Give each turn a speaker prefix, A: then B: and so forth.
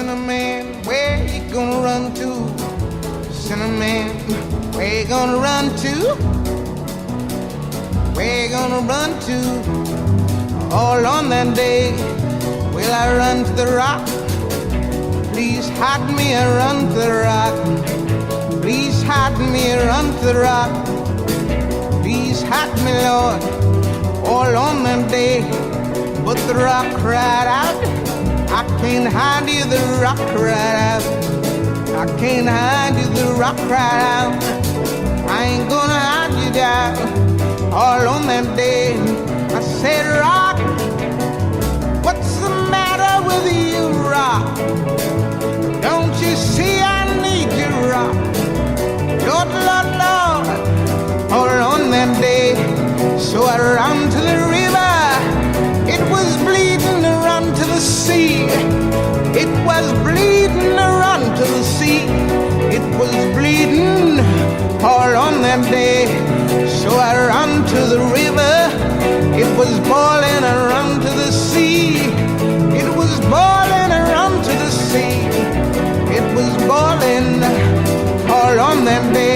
A: Cinnamon, where you gonna run to? Cinnamon, where you gonna run to? Where you gonna run to? All on that day, will I run to the rock? Please hide me and run to the rock. Please hide me and run to the rock. Please hide me, Lord, all on that day. But the rock cried out, I can't hide you, the rock cried out. I can't hide you, the rock cried out. I ain't gonna hide you down. All on that day, I said, rock, what's the matter with you, rock? Don't you see I need you, rock? Lord, Lord, Lord, all on that day. So I ran to the river, it was bleeding to run to the sea. It was bleeding to run to the sea. It was bleeding all on that day. So I ran to the river, it was boiling, I ran to the sea. It was boiling, I ran to the sea. It was boiling all on that day.